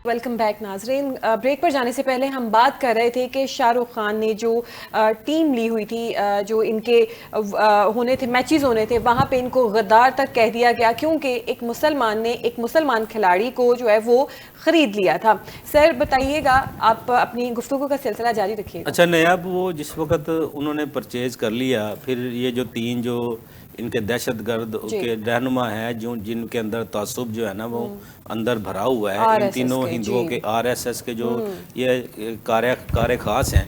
Welcome back नाजरीन। Break पर जाने से पहले हम बात कर रहे थे कि शाहरुख खान ने जो टीम ली हुई थी, जो इनके होने थे, मैचेस होने थे, वहाँ पे इनको गद्दार तक कह दिया गया क्योंकि एक मुसलमान ने एक मुसलमान खिलाड़ी को जो है वो ख़रीद लिया था। सर बताइएगा, आप अपनी गुफ्तगू का सिलसिला जारी रखिएगा। अच्छा नयाब, वो जिस वक्त उन्होंने परचेज कर लिया, फिर ये जो तीन जो इनके दहशतगर्द के रहनुमा हैं, जो जिनके अंदर तासुब जो है ना वो अंदर भरा हुआ है, इन तीनों हिंदुओं के आरएसएस के जो ये कार्य खास हैं,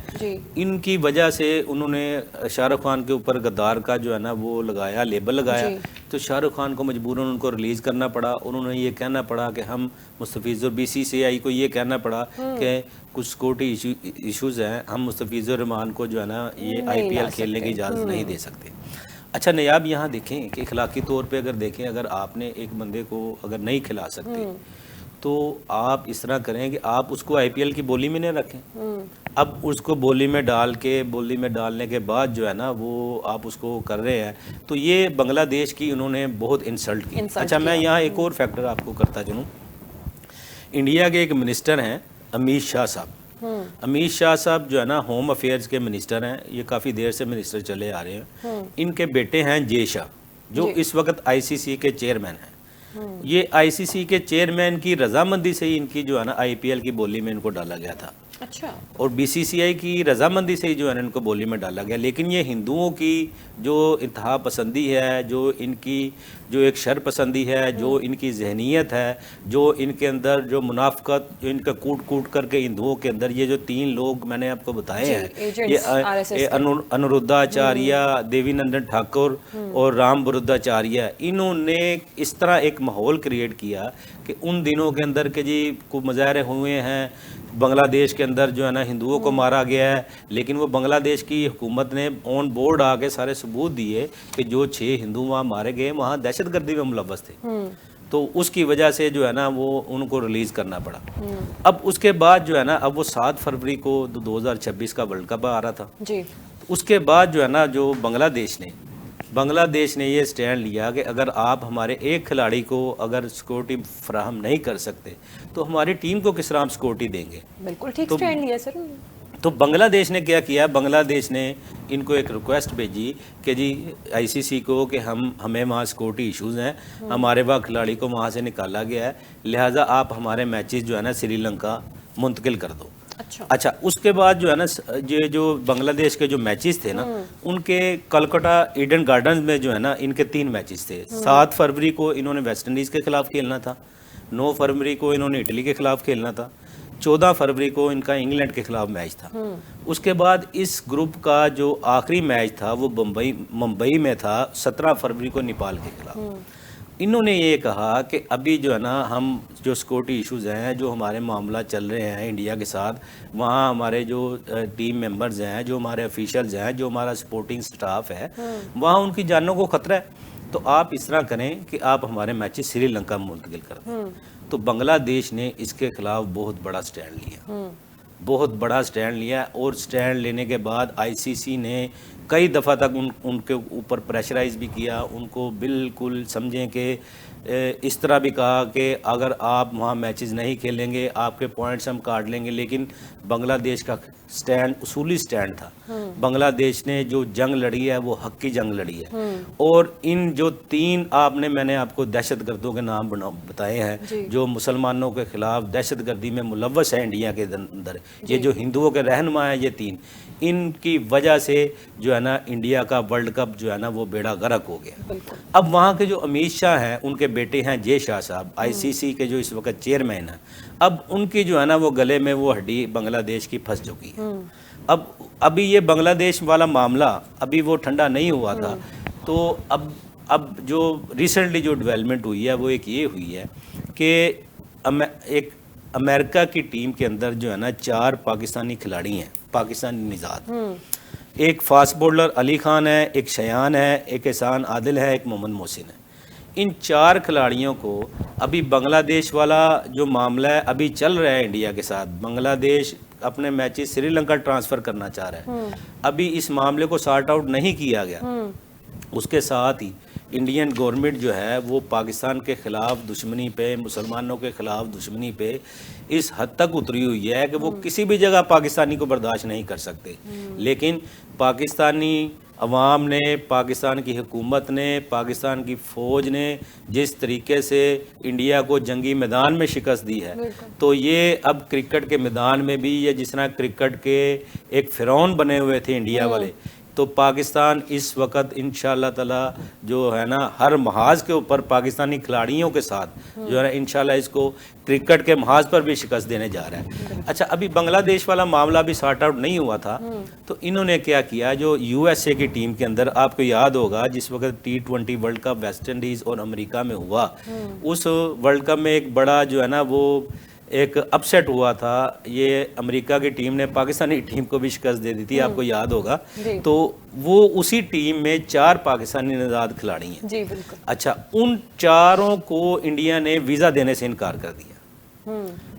इनकी वजह से उन्होंने शाहरुख खान के ऊपर गद्दार का जो है ना वो लगाया, लेबल लगाया। तो शाहरुख खान को मजबूरन उनको रिलीज़ करना पड़ा। उन्होंने ये कहना पड़ा कि हम मुस्तफीज़ुर BCCI को ये कहना पड़ा कि कुछ सिक्योरिटी इश्यूज़ हैं, हम मुस्तफीज़ुर रहमान को जो है ना ये IPL खेलने की इजाज़त नहीं दे सकते। अच्छा नयाब, यहाँ देखें कि इखलाकी तौर पे अगर देखें, अगर आपने एक बंदे को अगर नहीं खिला सकते तो आप इस तरह करें कि आप उसको IPL की बोली में नहीं रखें। अब उसको बोली में डालने के बाद जो है ना वो आप उसको कर रहे हैं, तो ये बांग्लादेश की उन्होंने बहुत इंसल्ट की। अच्छा, मैं यहाँ एक और फैक्टर आपको करता चलूँ। इंडिया के एक मिनिस्टर हैं अमित शाह साहब। अमित शाह साहब जो है ना होम अफेयर्स के मिनिस्टर हैं, ये काफ़ी देर से मिनिस्टर चले आ रहे हैं। इनके बेटे हैं जय शाह, जो इस वक्त ICC के चेयरमैन हैं। ये ICC के चेयरमैन की रजामंदी से ही इनकी जो है ना IPL की बोली में इनको डाला गया था। अच्छा। और BCCI की रजामंदी से ही जो है ना इनको बोली में डाला गया। लेकिन ये हिंदुओं की जो इंतहा पसंदी है, जो इनकी जो एक शर पसंदी है, जो इनकी जहनीत है, जो इनके अंदर जो मुनाफकत, जो इनका कूट कूट करके हिंदुओं के अंदर ये जो तीन लोग मैंने आपको बताए हैं, ये अनुरुद्धाचार्य, देवीनंदन ठाकुर और राम बुरुद्धाचार्य, इन्होंने इस तरह एक माहौल क्रिएट किया कि उन दिनों के अंदर के जी को मुजाहरे हुए हैं, बांग्लादेश के अंदर जो है ना हिंदुओं को मारा गया है। लेकिन वो बांग्लादेश की हुकूमत ने ऑन बोर्ड आके सारे सबूत दिए कि जो 6 हिंदू वहाँ मारे गए वहाँ दहशतगर्दी में मुलव्वस थे। तो उसकी वजह से जो है ना वो उनको रिलीज़ करना पड़ा। अब उसके बाद जो है ना, अब वो 7 फरवरी को 2026 का वर्ल्ड कप आ रहा था जी। उसके बाद जो है ना जो बांग्लादेश ने ये स्टैंड लिया कि अगर आप हमारे एक खिलाड़ी को अगर सिक्योरिटी फराहम नहीं कर सकते तो हमारी टीम को किस तरह हम सिक्योरिटी देंगे। बिल्कुल ठीक स्टैंड लिया सर। तो बांग्लादेश ने क्या किया, बांग्लादेश ने इनको एक रिक्वेस्ट भेजी कि जी ICC को कि हमें वहाँ सिक्योरिटी इश्यूज़ हैं, हमारे वहाँ खिलाड़ी को वहाँ से निकाला गया है, लिहाजा आप हमारे मैचेस जो है ना श्रीलंका मुंतकिल कर दो। अच्छा, उसके बाद जो है ना ये जो बांग्लादेश के जो मैचेस थे ना, उनके कलकत्ता ईडन गार्डन्स में जो है ना इनके 3 मैचेस थे। 7 फरवरी को इन्होंने वेस्ट इंडीज के खिलाफ खेलना था, 9 फरवरी को इन्होंने इटली के खिलाफ खेलना था, 14 फरवरी को इनका इंग्लैंड के खिलाफ मैच था। उसके बाद इस ग्रुप का जो आखिरी मैच था वो मुंबई में था 17 फरवरी को नेपाल के खिलाफ। इन्होंने ये कहा कि अभी जो है ना हम जो सिक्योरिटी इश्यूज़ हैं, जो हमारे मामला चल रहे हैं इंडिया के साथ, वहाँ हमारे जो टीम मेंबर्स हैं, जो हमारे ऑफिशियल्स हैं, जो हमारा सपोर्टिंग स्टाफ है, वहाँ उनकी जानों को ख़तरा है। तो आप इस तरह करें कि आप हमारे मैचेस श्रीलंका में मुंतकिल कर दें। तो बांग्लादेश ने इसके खिलाफ बहुत बड़ा स्टैंड लिया और स्टैंड लेने के बाद ICC ने कई दफ़ा तक उनके ऊपर प्रेशराइज भी किया, उनको बिल्कुल समझें कि इस तरह भी कहा कि अगर आप वहाँ मैचेस नहीं खेलेंगे आपके पॉइंट्स हम काट लेंगे। लेकिन बांग्लादेश का स्टैंड उसूली स्टैंड था। बांग्लादेश ने जो जंग लड़ी है वो हक की जंग लड़ी है। और इन जो 3 मैंने आपको दहशतगर्दों के नाम बताए हैं, जो मुसलमानों के खिलाफ दहशतगर्दी में मुलव्वस है इंडिया के अंदर, ये जो हिंदुओं के रहनुमा हैं, ये 3, इनकी वजह से जो है ना इंडिया का वर्ल्ड कप जो है ना वो बेड़ा गर्क हो गया। अब वहाँ के जो अमित शाह हैं, उनके बेटे हैं जय शाह साहब, ICC के जो इस वक्त चेयरमैन हैं, अब उनकी जो है ना वो गले में वो हड्डी बांग्लादेश की फंस चुकी है। अब अभी ये बांग्लादेश वाला मामला अभी वो ठंडा नहीं हुआ था। तो अब जो रिसेंटली जो डेवलपमेंट हुई है वो एक ये हुई है कि एक अमेरिका की टीम के अंदर जो है ना 4 पाकिस्तानी खिलाड़ी हैं, पाकिस्तानी निजात। एक फास्ट बॉलर अली खान है, एक शयान है, एक एहसान आदिल है, एक मोहम्मद मोहसिन है। इन 4 खिलाड़ियों को अभी बांग्लादेश वाला जो मामला है अभी चल रहा है इंडिया के साथ। बांग्लादेश अपने मैचेस श्रीलंका ट्रांसफ़र करना चाह रहा है। अभी इस मामले को सॉर्ट आउट नहीं किया गया। उसके साथ ही इंडियन गवर्नमेंट जो है वो पाकिस्तान के ख़िलाफ़ दुश्मनी पे, मुसलमानों के ख़िलाफ़ दुश्मनी पे इस हद तक उतरी हुई है कि वो किसी भी जगह पाकिस्तानी को बर्दाश्त नहीं कर सकते। लेकिन पाकिस्तानी अवाम ने, पाकिस्तान की हुकूमत ने, पाकिस्तान की फ़ौज ने जिस तरीके से इंडिया को जंगी मैदान में शिकस्त दी है, तो ये अब क्रिकेट के मैदान में भी, ये जिस तरह क्रिकेट के एक फ़िरौन बने हुए थे इंडिया वाले, तो पाकिस्तान इस वक्त इंशाल्लाह ताला जो है ना हर महाज के ऊपर पाकिस्तानी खिलाड़ियों के साथ जो है ना इंशाल्लाह इसको क्रिकेट के महाज पर भी शिकस्त देने जा रहा है। अच्छा, अभी बांग्लादेश वाला मामला भी सॉर्ट आउट नहीं हुआ था, तो इन्होंने क्या किया, जो यूएसए की टीम के अंदर आपको याद होगा जिस वक्त T20 world cup West Indies और अमेरिका में हुआ, उस वर्ल्ड कप में एक बड़ा जो है ना वो एक अपसेट हुआ था, ये अमेरिका की टीम ने पाकिस्तानी टीम को भी शिकस्त दे दी थी, आपको याद होगा। तो वो उसी टीम में 4 पाकिस्तानी निजात खिलाड़ी हैं। जी बिल्कुल। अच्छा, उन चारों को इंडिया ने वीज़ा देने से इनकार कर दिया।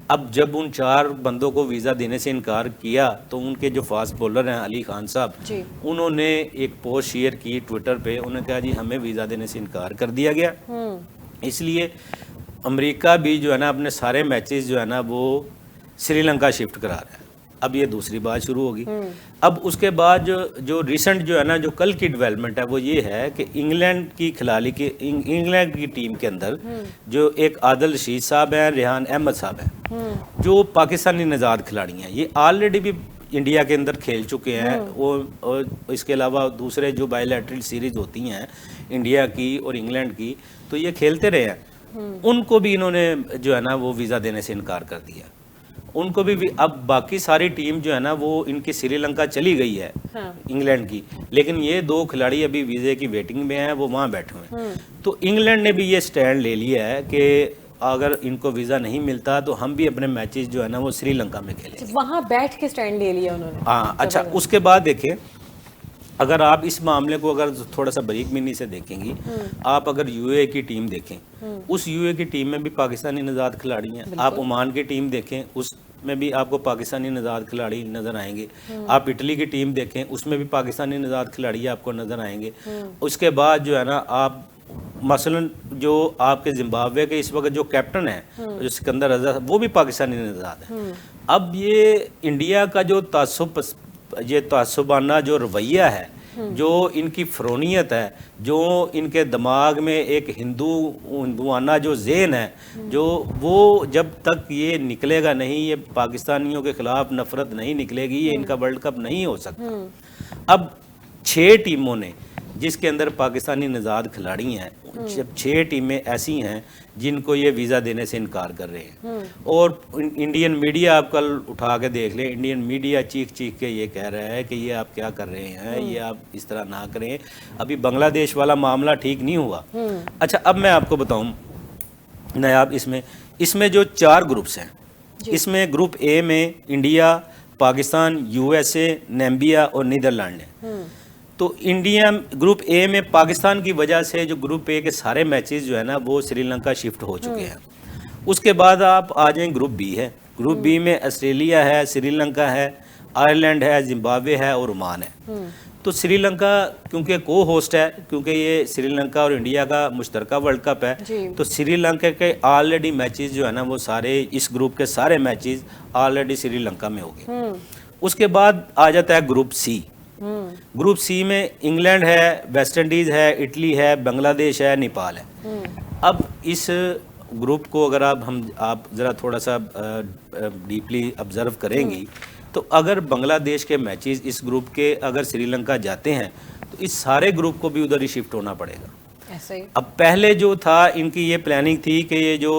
अब जब उन 4 बंदों को वीज़ा देने से इनकार किया, तो उनके जो फास्ट बॉलर हैं अली खान साहब, उन्होंने एक पोस्ट शेयर की ट्विटर पे, उन्होंने कहा जी हमें वीज़ा देने से इनकार कर दिया गया, इसलिए अमेरिका भी जो है ना अपने सारे मैचेस जो है ना वो श्रीलंका शिफ्ट करा रहा है। अब ये दूसरी बात शुरू होगी। अब उसके बाद जो रिसेंट जो है ना, जो कल की डेवलपमेंट है वो ये है कि इंग्लैंड की खिलाड़ी की इंग्लैंड की टीम के अंदर जो एक आदिल रशीद साहब हैं, रेहान अहमद साहब हैं, जो पाकिस्तानी निजात खिलाड़ी हैं, ये ऑलरेडी भी इंडिया के अंदर खेल चुके हैं। वो और इसके अलावा दूसरे जो बायलैटरल सीरीज होती हैं इंडिया की और इंग्लैंड की, तो ये खेलते रहे हैं। उनको भी इन्होंने जो है ना वो वीज़ा देने से इनकार कर दिया। उनको भी अब बाकी सारी टीम जो है ना वो इनकी श्रीलंका चली गई है, इंग्लैंड की, लेकिन ये 2 खिलाड़ी अभी वीज़े की वेटिंग में हैं, वो वहाँ बैठे हुए हैं। तो इंग्लैंड ने भी ये स्टैंड ले लिया है कि अगर इनको वीज़ा नहीं मिलता तो हम भी अपने मैचेस जो है ना वो श्रीलंका में खेलेंगे। वहाँ बैठ के स्टैंड ले लिया उन्होंने। हाँ, अच्छा, उसके बाद देखें, अगर आप इस मामले को अगर थोड़ा सा बारीक बीनी से देखेंगी, आप अगर यूए की टीम देखें, उस यूए की टीम में भी पाकिस्तानी निजात खिलाड़ी हैं। आप ओमान की टीम देखें, उसमें भी आपको पाकिस्तानी निजात खिलाड़ी नज़र आएंगे। आप इटली की टीम देखें, उसमें भी पाकिस्तानी निजात खिलाड़ी आपको नज़र आएंगे। उसके बाद जो है ना आप मसलन जो आपके जिम्बाब्वे के इस वक्त जो कैप्टन है, जो सिकंदर रजा, वो भी पाकिस्तानी निजात है। अब ये इंडिया का जो तासुबाना जो रवैया है, जो इनकी फ़रोनियत है, जो इनके दिमाग में एक हिंदुआना जो ज़हन है, जो वो जब तक ये निकलेगा नहीं, ये पाकिस्तानियों के ख़िलाफ़ नफ़रत नहीं निकलेगी, ये इनका वर्ल्ड कप नहीं हो सकता। अब 6 टीमों ने, जिसके अंदर पाकिस्तानी निजात खिलाड़ी हैं, जब 6 टीमें ऐसी हैं जिनको ये वीज़ा देने से इनकार कर रहे हैं, और इंडियन मीडिया आप कल उठा के देख लें, इंडियन मीडिया चीख चीख के ये कह रहा है कि ये आप क्या कर रहे हैं, ये आप इस तरह ना करें, अभी बांग्लादेश वाला मामला ठीक नहीं हुआ। अच्छा, अब मैं आपको बताऊं नायाब, इसमें जो 4 ग्रुप्स हैं, इसमें ग्रुप ए में इंडिया, पाकिस्तान, यूएसए, नाम्बिया और नीदरलैंड है। तो इंडिया ग्रुप ए में पाकिस्तान की वजह से जो ग्रुप ए के सारे मैचेस जो है ना वो श्रीलंका शिफ्ट हो चुके हैं। उसके बाद आप आ जाएं, ग्रुप बी है। ग्रुप बी में ऑस्ट्रेलिया है, श्रीलंका है, आयरलैंड है, जिम्बाब्वे है और ओमान है। तो श्रीलंका क्योंकि को होस्ट है, क्योंकि ये श्रीलंका और इंडिया का मुश्तरका वर्ल्ड कप है, तो श्रीलंका के ऑलरेडी मैचेस जो है ना वो सारे, इस ग्रुप के सारे मैचेस ऑलरेडी श्रीलंका में हो गए। उसके बाद आ जाता है ग्रुप सी। ग्रुप सी में इंग्लैंड है, वेस्ट इंडीज है, इटली है, बांग्लादेश है, नेपाल है। अब इस ग्रुप को अगर आप ज़रा थोड़ा सा डीपली ऑब्जर्व करेंगी, तो अगर बांग्लादेश के मैचेस इस ग्रुप के अगर श्रीलंका जाते हैं, तो इस सारे ग्रुप को भी उधर ही शिफ्ट होना पड़ेगा। ऐसा ही। अब पहले जो था इनकी ये प्लानिंग थी कि ये जो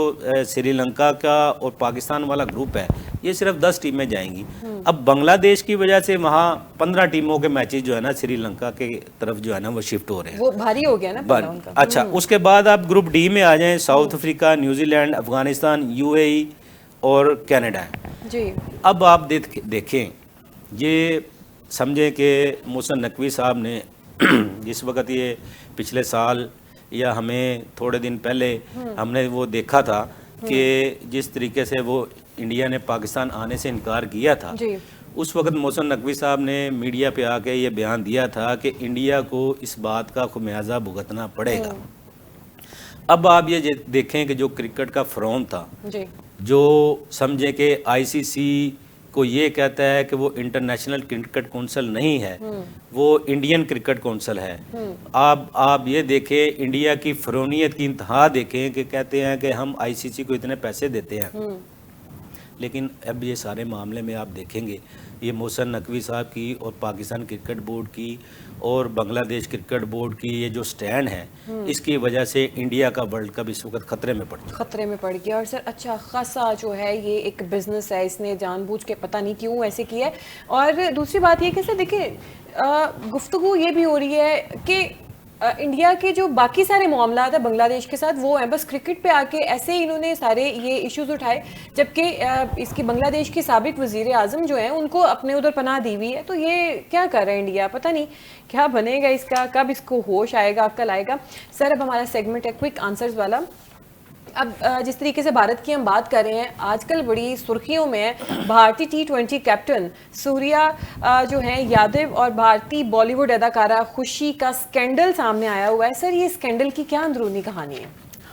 श्रीलंका का और पाकिस्तान वाला ग्रुप है, ये सिर्फ 10 टीमें जाएंगी। अब बांग्लादेश की वजह से वहाँ 15 टीमों के मैचेस जो है ना श्रीलंका के तरफ जो है ना वो शिफ्ट हो रहे हैं। वो भारी हो गया ना पहला उनका। अच्छा, उसके बाद आप ग्रुप डी में आ जाएं, south Africa, New Zealand, Afghanistan, UAE और कनाडा जी। अब आप देखें, ये समझें कि मोहसिन नकवी साहब ने जिस वक्त ये पिछले साल या हमें थोड़े दिन पहले हमने वो देखा था कि जिस तरीके से वो इंडिया ने पाकिस्तान आने से इनकार किया था, उस वक्त मोहसिन नकवी साहब ने मीडिया पे आके ये बयान दिया था कि इंडिया को इस बात का खुमियाजा भुगतना पड़ेगा। अब आप ये देखें कि जो क्रिकेट का फ्रॉम था, जी, जो समझे कि आईसीसी को ये कहता है कि वो इंटरनेशनल क्रिकेट काउंसिल नहीं है, वो इंडियन क्रिकेट काउंसिल है। आप ये देखें, इंडिया की फ़रौनियत की इंतहा देखें कि कहते हैं कि हम आईसीसी को इतने पैसे देते हैं। लेकिन अब ये सारे मामले में आप देखेंगे, ये मोहसिन नकवी साहब की और पाकिस्तान क्रिकेट बोर्ड की और बांग्लादेश क्रिकेट बोर्ड की ये जो स्टैंड है, इसकी वजह से इंडिया का वर्ल्ड कप इस वक्त खतरे में पड़ गया। और सर अच्छा खासा जो है ये एक बिजनेस है, इसने जानबूझ के पता नहीं क्यों ऐसे किया है। और दूसरी बात ये कि सर देखिए, गुफ्तगू ये भी हो रही है कि इंडिया के जो बाकी सारे मामला है बांग्लादेश के साथ वो हैं, बस क्रिकेट पे आके ऐसे ही इन्होंने सारे ये इश्यूज उठाए, जबकि इसकी बांग्लादेश की साबिक वजीर आजम जो हैं उनको अपने उधर पनाह दी हुई है। तो ये क्या कर रहा है इंडिया, पता नहीं क्या बनेगा इसका, कब इसको होश आएगा, अक्ल आएगा। सर अब हमारा सेगमेंट है क्विक आंसर्स वाला। अब जिस तरीके से भारत की हम बात कर रहे हैं, आजकल बड़ी सुर्खियों में है भारतीय T20 कैप्टन सूर्या जो हैं यादव और भारतीय बॉलीवुड अदाकारा खुशी का स्कैंडल सामने आया हुआ है। सर ये स्कैंडल की क्या अंदरूनी कहानी है?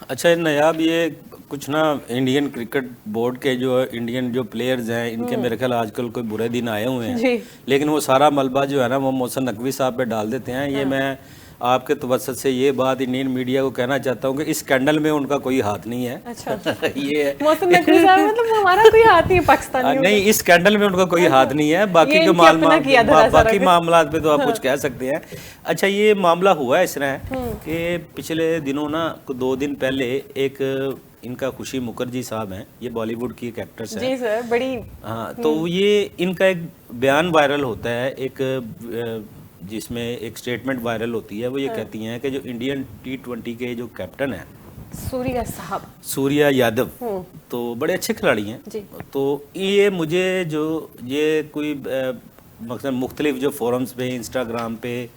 अच्छा नयाब, ये कुछ ना इंडियन क्रिकेट बोर्ड के जो इंडियन जो प्लेयर्स हैं, इनके मेरे ख्याल आजकल कोई बुरे दिन आए हुए हैं, लेकिन वो सारा मलबा जो है ना वो मोहसिन नकवी साहब पे डाल देते हैं। ये मैं आपके तवज्जुह से ये बात इंडियन मीडिया को कहना चाहता हूँ कि इस स्कैंडल में उनका कोई हाथ नहीं है। अच्छा। ये मोहसिन नकवी साहब मतलब हमारा कोई हाथ नहीं है पाकिस्तानी नहीं, इस स्कैंडल में उनका कोई हाथ नहीं है। बाकी के बाकी मामला पे तो आप कुछ कह सकते हैं। अच्छा, ये मामला हुआ इस तरह कि पिछले दिनों ना 2 दिन पहले एक इनका खुशी मुखर्जी साहब हैं, ये बॉलीवुड की एक एक्ट्रेस है। जी सर, बड़ी। हाँ, तो ये इनका एक बयान वायरल होता है, एक जिसमें एक स्टेटमेंट वायरल होती है। वो ये कहती हैं कि जो इंडियन T20 के जो कैप्टन है सूर्या साहब, सूर्या यादव, तो बड़े अच्छे खिलाड़ी हैं। तो ये मुझे जो ये कोई मकसद मुख्तलिफ जो फोरम्स पे, इंस्टाग्राम पे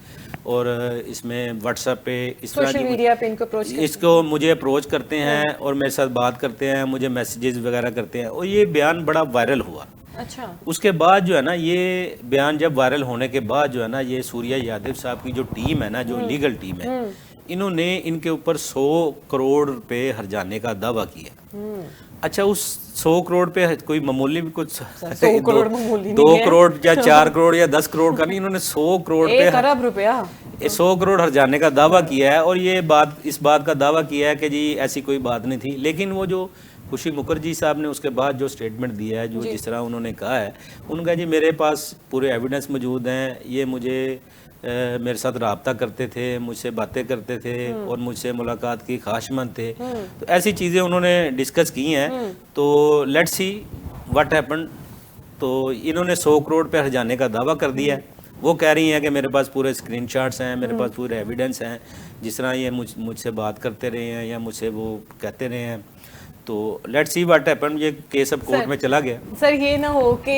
और इसमें व्हाट्सएप पे, इस तरह की मीडिया पे इसको मुझे अप्रोच करते हैं और मेरे साथ बात करते हैं, मुझे मैसेजेस वगैरह करते हैं, और ये बयान बड़ा वायरल हुआ। अच्छा। उसके बाद जो है ना, ये बयान जब वायरल होने के बाद जो है ना, ये सूर्या यादव साहब की जो टीम है ना, जो लीगल टीम है, इन्होंने इनके ऊपर 100 करोड़ रुपए हर्जाने का दावा किया। अच्छा, उस 100 करोड़ पे कोई मामूली भी कुछ 100 करोड़ मामूली 2 करोड़ या 4 करोड़ या 10 करोड़ का नहीं, इन्होंने 100 करोड़ पे 1 अरब रुपया 100 करोड़ हर्जाने का दावा किया है। और ये बात, इस बात का दावा किया है कि जी ऐसी कोई बात नहीं थी। लेकिन वो जो खुशी मुखर्जी साहब ने उसके बाद जो स्टेटमेंट दिया है, जो जिस तरह उन्होंने कहा है, उनका जी मेरे पास पूरे एविडेंस मौजूद हैं, ये मुझे मेरे साथ रब्ता करते थे, मुझसे बातें करते थे और मुझसे मुलाकात की ख्वाहिशमंद थे। तो ऐसी चीज़ें उन्होंने डिस्कस की हैं। तो लेट्स सी व्हाट हैपेंड। तो इन्होंने 100 करोड़ पे हर्जाने का दावा कर दिया है। वो कह रही हैं कि मेरे पास पूरे स्क्रीनशॉट्स हैं, मेरे पास पूरे एविडेंस हैं, जिस तरह ये मुझसे बात करते रहे हैं या मुझसे वो कहते रहे हैं। तो लेट्स सी व्हाट हैपेंड। ये केस अब कोर्ट में चला गया। सर ये ना हो कि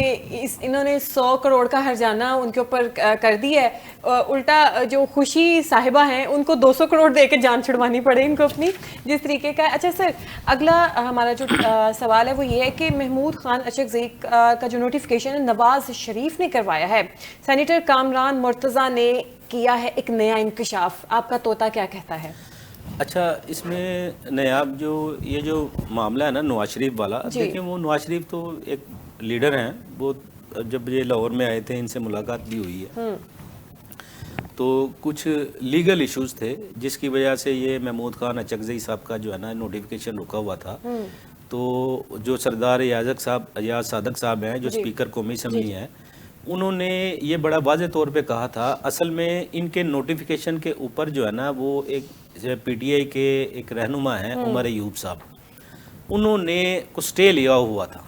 इन्होंने 100 करोड़ का हर्जाना उनके ऊपर कर दिया है, उल्टा जो खुशी साहिबा हैं उनको 200 करोड़ दे के जान छुड़वानी पड़े इनको अपनी, जिस तरीके का। अच्छा सर, अगला हमारा जो सवाल है वो ये है कि महमूद खान अचकज़ई का जो नोटिफिकेशन है नवाज शरीफ ने करवाया है, सेनेटर कामरान मुर्तज़ा ने किया है एक नया इंकशाफ, आपका तोता क्या कहता है? अच्छा, इसमें नयाब जो ये जो मामला है ना नवाज शरीफ वाला, देखिए वो नवाज शरीफ तो एक लीडर हैं। वो जब ये लाहौर में आए थे, इनसे मुलाकात भी हुई है। तो कुछ लीगल इश्यूज थे जिसकी वजह से ये महमूद खान अचकज़ई साहब का जो है ना नोटिफिकेशन रुका हुआ था। तो जो सरदार याज सादक साहब हैं, जो स्पीकर कौमी असम्बली हैं, उन्होंने ये बड़ा वाज़े तौर पे कहा था, असल में इनके नोटिफिकेशन के ऊपर जो है ना वो एक पीटीआई के एक रहनुमा हैं उमर अयूब साहब, उन्होंने कुछ स्टे लिया हुआ था।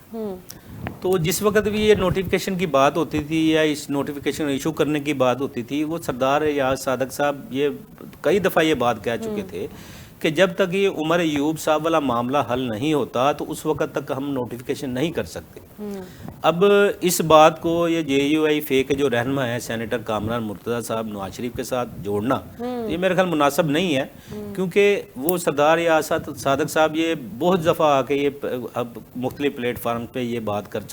तो जिस वक्त भी ये नोटिफिकेशन की बात होती थी या इस नोटिफिकेशन इशू करने की बात होती थी, वो सरदार याज सादक साहब ये कई दफ़ा ये बात कह चुके थे कि जब तक ये उमर अयूब साहब वाला मामला हल नहीं होता तो उस वक्त तक हम नोटिफिकेशन नहीं कर सकते। अब इस बात को ये JUI फे के जो रहनुमा है सेनेटर कामरान मुर्तज़ा साहब नवाज शरीफ के साथ जोड़ना ये मेरे ख्याल मुनासिब नहीं है, क्योंकि वो सरदार या सादक साहब ये बहुत दफ़ा आके ये अब मुख्तलिफ प्लेटफार्म पे ये बात कर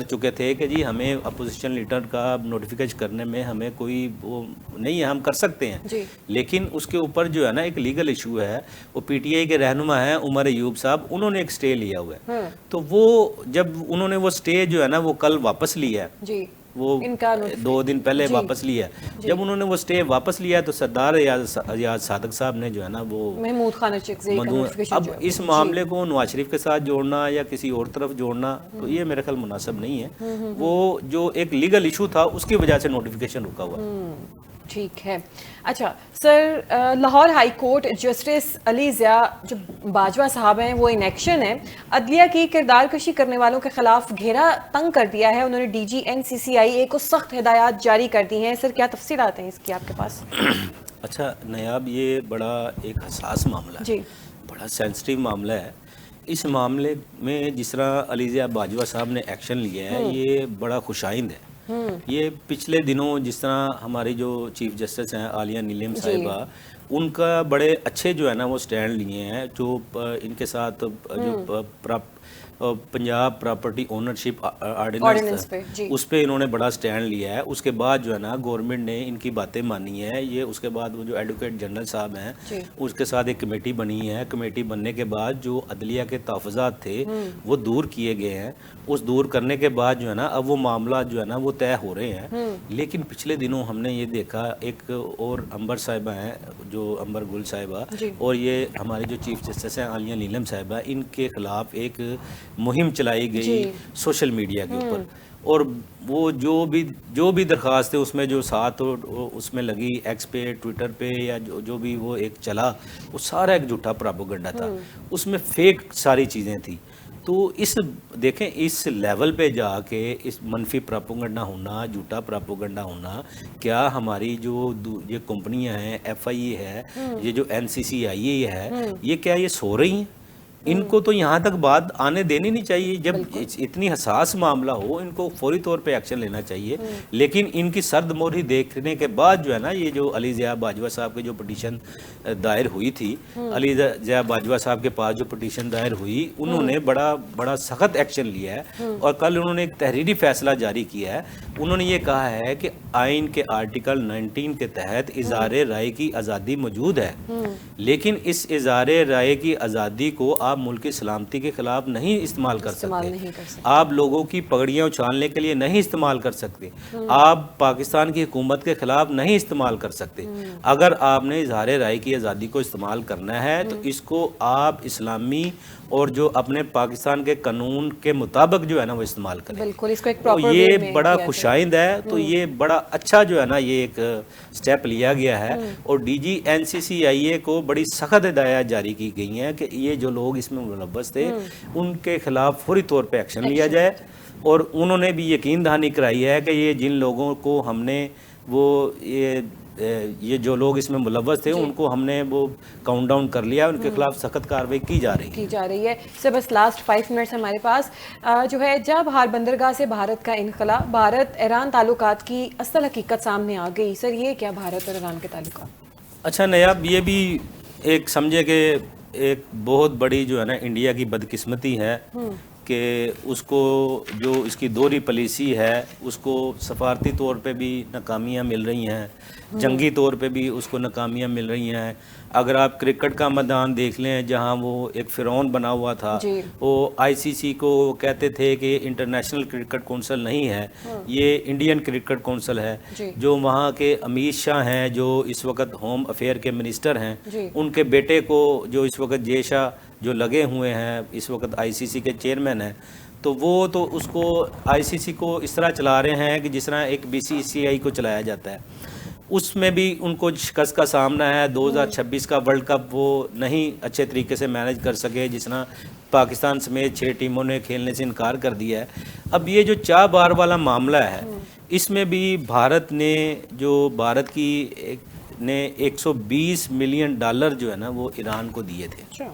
चुके थे कि जी हमें अपोजिशन लीडर का नोटिफिकेशन करने में हमें कोई वो नहीं है, हम कर सकते हैं, लेकिन उसके ऊपर जो है ना एक लीगल इशू है। वो PTI के रहनुमा हैं उमर अयूब साहब, उन्होंने एक स्टे लिया हुआ है, तो वो जब उन्होंने वो स्टे जो है ना वो कल वापस लिया है जी, वो 2 दिन पहले वापस लिया। जब उन्होंने वो स्टे वापस लिया तो सरदार याद सादक साहब ने जो है ना वो महमूद खान अब इस मामले को नवाज शरीफ के साथ जोड़ना या किसी और तरफ जोड़ना तो ये मेरे ख्याल मुनासिब नहीं है। वो जो एक लीगल इशू था उसकी वजह से नोटिफिकेशन रुका हुआ। ठीक है। अच्छा sir, Lahore high court justice Ali Zia जो बाजवा साहब हैं वो इन एक्शन है, अदलिया की किरदार कशी करने वालों के खिलाफ घेरा तंग कर दिया है। उन्होंने DG NCCIA को सख्त हिदायत जारी कर दी हैं। सर क्या तफसीलात हैं इसकी आपके पास? अच्छा नयाब, ये बड़ा एक हसास मामला है जी, बड़ा सेंसिटिव मामला है। इस मामले में जिस तरह अली ज़िया बाजवा साहब ने एक्शन लिया है ये बड़ा खुशाइंद है। ये पिछले दिनों जिस तरह हमारी जो चीफ जस्टिस हैं आलिया नीलम साहिबा, उनका बड़े अच्छे जो है ना वो स्टैंड लिए हैं, जो इनके साथ जो पंजाब प्रॉपर्टी ओनरशिप ऑर्डिनेंस उस पर इन्होंने बड़ा स्टैंड लिया है। उसके बाद जो है ना गवर्नमेंट ने इनकी बातें मानी है। ये उसके बाद वो जो एडवोकेट जनरल साहब हैं उसके साथ एक कमेटी बनी है। कमेटी बनने के बाद जो अदलिया के तहफ़्फ़ुज़ात थे वो दूर किए गए हैं। उस दूर करने के बाद जो है ना अब वो मामला जो है ना वो तय हो रहे हैं। लेकिन पिछले दिनों हमने ये देखा एक और अंबर साहिबा हैं, जो अंबर गुल साहिबा, और ये हमारे जो चीफ जस्टिस हैं आलिया नीलम साहिबा, इनके खिलाफ एक मुहिम चलाई गई सोशल मीडिया के ऊपर, और वो जो भी दरख्वास्त थे उसमें जो साथ उसमें लगी एक्स पे ट्विटर पे या जो भी वो एक चला वो सारा एक झूठा प्रोपेगेंडा था, उसमें फेक सारी चीज़ें थी। तो देखें इस लेवल पे जाके इस मनफी प्रोपेगेंडा होना, झूठा प्रोपेगेंडा होना, क्या हमारी जो ये कंपनियां हैं FIA है, ये जो NCCIA है, ये क्या ये सो रही हैं? इनको तो यहाँ तक बात आने देनी नहीं चाहिए। जब इतनी हसास मामला हो इनको फौरी तौर पे एक्शन लेना चाहिए। लेकिन इनकी सर्द मोहरी देखने के बाद जो है ना ये जो अली ज़िया बाजवा साहब की जो पिटीशन दायर हुई थी, अली ज़िया बाजवा साहब के पास जो पिटीशन दायर हुई, उन्होंने बड़ा सख्त एक्शन लिया है और कल उन्होंने एक तहरीरी फैसला जारी किया है। उन्होंने ये कहा है कि आइन के आर्टिकल 19 के तहत इज़हार राय की आज़ादी मौजूद है, लेकिन इस इज़हार राय की आज़ादी को आप मुल्क की सलामती के खिलाफ नहीं इस्तेमाल कर सकते। आप लोगों की पगड़ियां उछालने के लिए नहीं इस्तेमाल कर सकते। आप पाकिस्तान की हुकूमत के खिलाफ नहीं इस्तेमाल कर सकते। अगर आपने इज़हार राय की आज़ादी को इस्तेमाल करना है तो इसको आप इस्लामी और जो अपने पाकिस्तान के कानून के मुताबिक जो है ना वो इस्तेमाल करें। बिल्कुल, इसको एक तो ये बड़ा खुशाइंद है। तो ये बड़ा अच्छा जो है ना ये एक स्टेप लिया गया है और DG NCCIA को बड़ी सख्त हिदायत जारी की गई हैं कि ये जो लोग इसमें मुलव्वस थे उनके खिलाफ फौरी तौर पे एक्शन लिया जाए। और उन्होंने भी यकीन दहानी कराई है कि ये जिन लोगों को हमने वो ये जो लोग इसमें मुलव्वस थे उनको हमने वो काउंट डाउन कर लिया, उनके खिलाफ सख्त कार्रवाई की जा रही है। सर बस लास्ट 5 मिनट्स हमारे पास जो है, जब हार बंदरगाह से भारत का इनखला, भारत ईरान ताल्लुकात की असल हकीकत सामने आ गई। सर ये क्या भारत और ईरान के ताल्लुकात? अच्छा नयाब, ये भी एक समझे कि एक बहुत बड़ी जो है ना इंडिया की बदकिस्मती है कि उसको जो इसकी दोहरी पॉलिसी है उसको सफारती तौर पे भी नाकामियाँ मिल रही हैं, जंगी तौर पे भी उसको नाकामियाँ मिल रही हैं। अगर आप क्रिकेट का मैदान देख लें जहां वो एक फिरौन बना हुआ था, वो ICC को कहते थे कि इंटरनेशनल क्रिकेट काउंसिल नहीं है, ये इंडियन क्रिकेट काउंसिल है। जो वहाँ के अमित शाह हैं जो इस वक्त होम अफेयर के मिनिस्टर हैं, उनके बेटे को जो इस वक्त जे शाह जो लगे हुए हैं इस वक्त ICC के चेयरमैन हैं, तो वो तो उसको ICC को इस तरह चला रहे हैं कि जिस तरह एक BCCI को चलाया जाता है। उसमें भी उनको शिकस्त का सामना है। 2026 का वर्ल्ड कप वो नहीं अच्छे तरीके से मैनेज कर सके, जिस तरह पाकिस्तान समेत 6 टीमों ने खेलने से इनकार कर दिया है। अब ये जो 4 बार वाला मामला है इसमें भी भारत ने जो भारत की एक ने 120 मिलियन डॉलर जो है ना वो ईरान को दिए थे। अच्छा।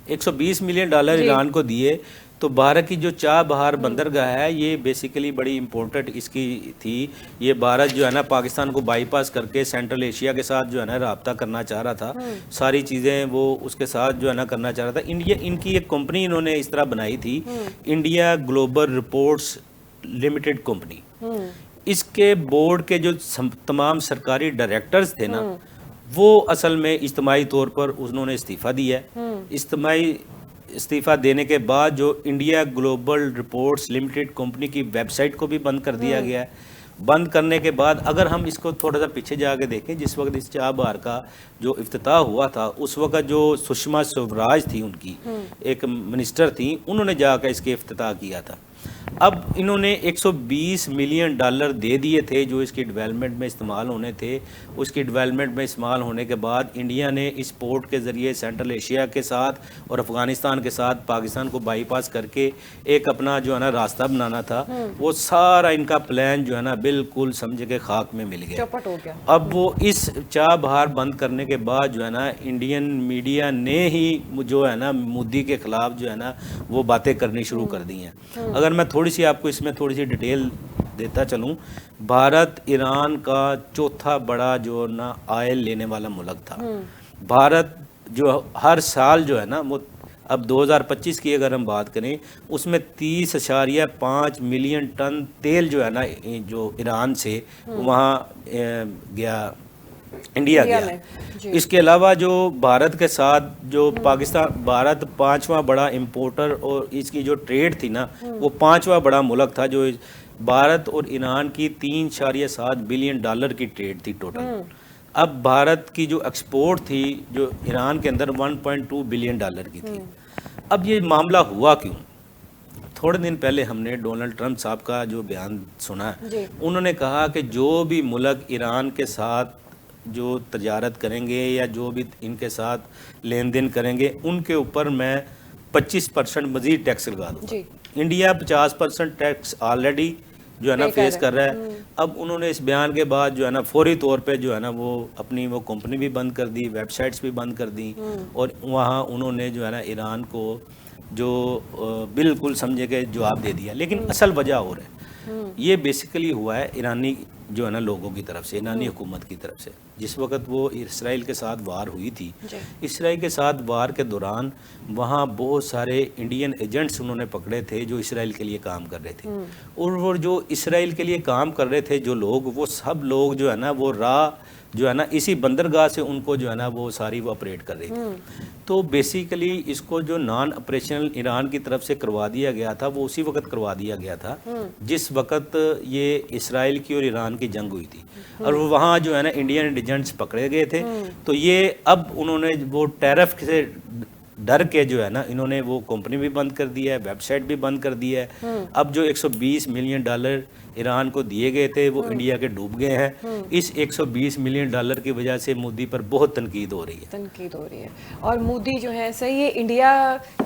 120 मिलियन डॉलर ईरान को दिए। तो भारत की जो चाबहार बंदरगाह है ये बेसिकली बड़ी इम्पोर्टेंट इसकी थी। ये भारत जो है ना पाकिस्तान को बाईपास करके सेंट्रल एशिया के साथ जो है ना रब्ता करना चाह रहा था, सारी चीज़ें वो उसके साथ जो है ना करना चाह रहा था। इंडिया इनकी एक कंपनी इन्होंने इस तरह बनाई थी, India global reports limited company. इसके बोर्ड के जो तमाम सरकारी डायरेक्टर्स थे ना वो असल में इज्तिमाई तौर पर उन्होंने इस्तीफ़ा दिया है। इस्तीफ़ा देने के बाद जो India global reports limited company की वेबसाइट को भी बंद कर दिया गया है। बंद करने के बाद अगर हम इसको थोड़ा सा पीछे जाके देखें, जिस वक्त इस चाबहार का जो इफ्तिताह हुआ था उस वक्त जो सुषमा स्वराज थी उनकी एक मिनिस्टर थी, उन्होंने जाकर इसके इफ्तिताह किया था। अब इन्होंने 120 मिलियन डॉलर दे दिए थे जो इसकी डेवलपमेंट में इस्तेमाल होने थे। उसकी डेवलपमेंट में इस्तेमाल होने के बाद इंडिया ने इस पोर्ट के ज़रिए सेंट्रल एशिया के साथ और अफ़गानिस्तान के साथ पाकिस्तान को बाईपास करके एक अपना जो है ना रास्ता बनाना था, वो सारा इनका प्लान जो है ना बिल्कुल समझे के खाक में मिल गया, चौपट हो गया। अब वो इस चाबहार बंद करने के बाद जो है ना इंडियन मीडिया ने ही जो है ना मोदी के ख़िलाफ़ जो है ना वो बातें करनी शुरू कर दी हैं। अगर मैं थोड़ी सी आपको इसमें थोड़ी सी डिटेल देता चलूं, भारत ईरान का चौथा बड़ा जो ना ऑयल लेने वाला मुल्क था। भारत जो हर साल जो है ना वो अब 2025 की अगर हम बात करें उसमें 30.5 मिलियन टन तेल जो है ना जो ईरान से वहाँ गया, इंडिया गया। इसके अलावा जो भारत के साथ जो पाकिस्तान, भारत 5वां बड़ा इंपोर्टर और इसकी जो ट्रेड थी ना वो 5वां बड़ा मुल्क था। जो भारत और ईरान की 3.7 बिलियन डॉलर की ट्रेड थी टोटल। अब भारत की जो एक्सपोर्ट थी जो ईरान के अंदर 1.2 बिलियन डॉलर की थी। अब ये मामला हुआ क्यों? थोड़े दिन पहले हमने डोनाल्ड ट्रंप साहब का जो बयान सुना, उन्होंने कहा कि जो भी मुल्क ईरान के साथ जो तजारत करेंगे या जो भी इनके साथ लेन देन करेंगे उनके ऊपर मैं 25% मजीद टैक्स लगा दूँगा। इंडिया 50% टैक्स ऑलरेडी जो है ना फेस कर रहा है। अब उन्होंने इस बयान के बाद जो है ना फौरी तौर पे जो है ना वो अपनी वो कंपनी भी बंद कर दी, वेबसाइट्स भी बंद कर दी और वहाँ उन्होंने जो है ना ईरान को जो बिल्कुल समझे के जवाब दे दिया। लेकिन असल वजह और है, ये बेसिकली हुआ है ईरानी जो है ना लोगों की तरफ से, ईरानी हुकूमत की तरफ से। जिस वक्त वो इसराइल के साथ वार हुई थी, इसराइल के साथ वार के दौरान वहाँ बहुत सारे इंडियन एजेंट्स उन्होंने पकड़े थे जो इसराइल के लिए काम कर रहे थे। और वो जो इसराइल के लिए काम कर रहे थे जो लोग, वो सब लोग जो है ना वो जो है ना इसी बंदरगाह से उनको जो है ना वो सारी वो ऑपरेट कर रही थी। तो बेसिकली इसको जो नॉन ऑपरेशनल ईरान की तरफ से करवा दिया गया था वो उसी वक्त करवा दिया गया था जिस वक्त ये इसराइल की और ईरान की जंग हुई थी। और वहाँ जो है ना इंडियन एजेंट्स पकड़े गए थे। तो ये अब उन्होंने वो टैरिफ से डर के जो है ना इन्होंने वो कंपनी भी बंद कर दिया है, वेबसाइट भी बंद कर दिया है। अब जो 120 मिलियन डॉलर ईरान को दिए गए थे वो इंडिया के डूब गए हैं। इस 120 मिलियन डॉलर की वजह से मोदी पर बहुत तनकीद हो रही है। और मोदी जो है सही है, इंडिया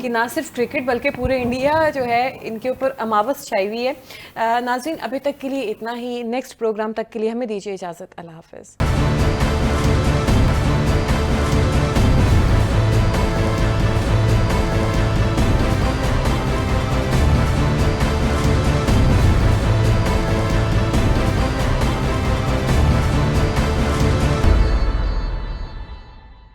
की ना सिर्फ क्रिकेट बल्कि पूरे इंडिया जो है इनके ऊपर अमावस छाई हुई है। नाज़रीन अभी तक के लिए इतना ही। नेक्स्ट प्रोग्राम तक के लिए हमें दीजिए इजाज़त। अल्लाह हाफ़िज़।